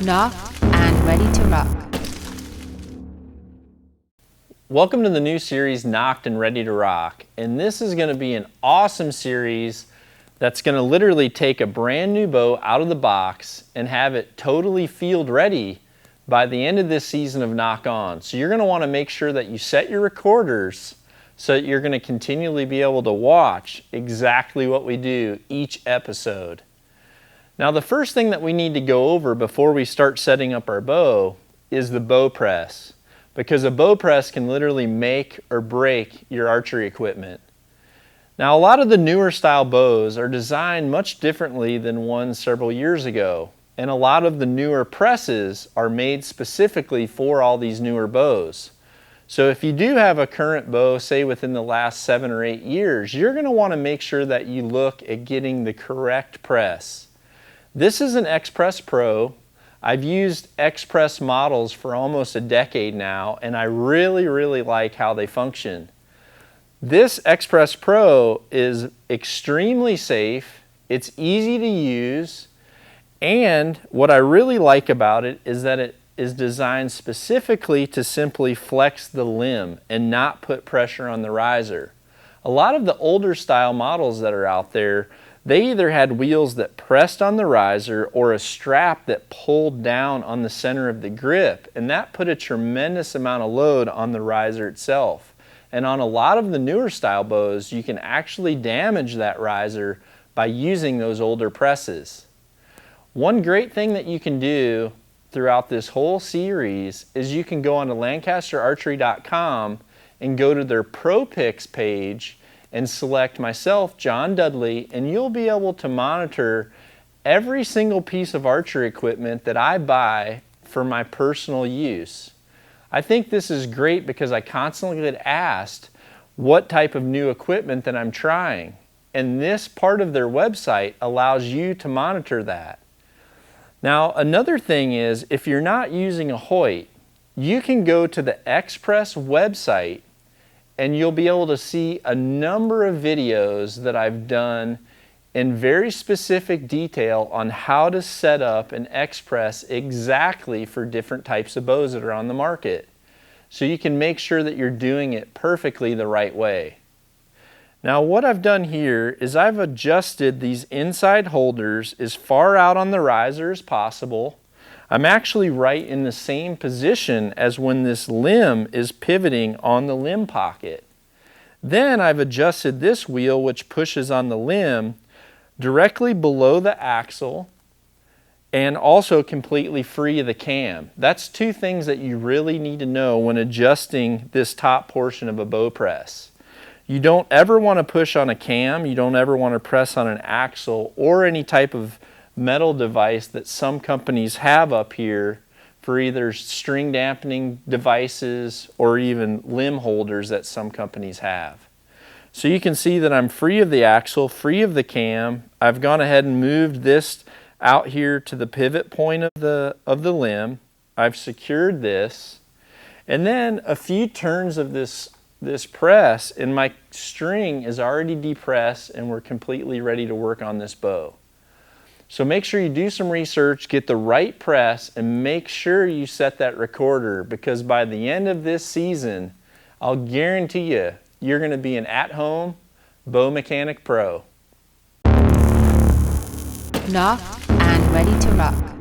Knocked and ready to rock. Welcome to the new series, Knocked and Ready to Rock. And this is going to be an awesome series that's going to literally take a brand new bow out of the box and have it totally field ready by the end of this season of Nock On. So you're going to want to make sure that you set your recorders so that you're going to continually be able to watch exactly what we do each episode. Now the first thing that we need to go over before we start setting up our bow is the bow press, because a bow press can literally make or break your archery equipment. Now a lot of the newer style bows are designed much differently than ones several years ago, and a lot of the newer presses are made specifically for all these newer bows. So if you do have a current bow, say within the last 7 or 8 years, you're going to want to make sure that you look at getting the correct press. This is an XPress Pro. I've used XPress models for almost a decade now, and I really like how they function. This XPress Pro is extremely safe, it's easy to use, and what I really like about it is that it is designed specifically to simply flex the limb and not put pressure on the riser. A lot of the older style models that are out there, they either had wheels that pressed on the riser or a strap that pulled down on the center of the grip, and that put a tremendous amount of load on the riser itself. And on a lot of the newer style bows, you can actually damage that riser by using those older presses. One great thing that you can do throughout this whole series is you can go on to LancasterArchery.com and go to their Pro Picks page and select myself, John Dudley, and you'll be able to monitor every single piece of archery equipment that I buy for my personal use. I think this is great because I constantly get asked what type of new equipment that I'm trying, and this part of their website allows you to monitor that. Now another thing is, if you're not using a Hoyt, you can go to the XPress website and you'll be able to see a number of videos that I've done in very specific detail on how to set up an XPress exactly for different types of bows that are on the market. So you can make sure that you're doing it perfectly the right way. Now what I've done here is I've adjusted these inside holders as far out on the riser as possible. I'm actually right in the same position as when this limb is pivoting on the limb pocket. Then I've adjusted this wheel, which pushes on the limb, directly below the axle and also completely free of the cam. That's two things that you really need to know when adjusting this top portion of a bow press. You don't ever want to push on a cam, you don't ever want to press on an axle or any type of metal device that some companies have up here for either string dampening devices or even limb holders that some companies have. So you can see that I'm free of the axle, free of the cam. I've gone ahead and moved this out here to the pivot point of the limb. I've secured this, and then a few turns of this press and my string is already depressed and we're completely ready to work on this bow. So make sure you do some research, get the right press, and make sure you set that recorder, because by the end of this season, I'll guarantee you, you're going to be an at-home bow mechanic pro. Knocked and ready to rock.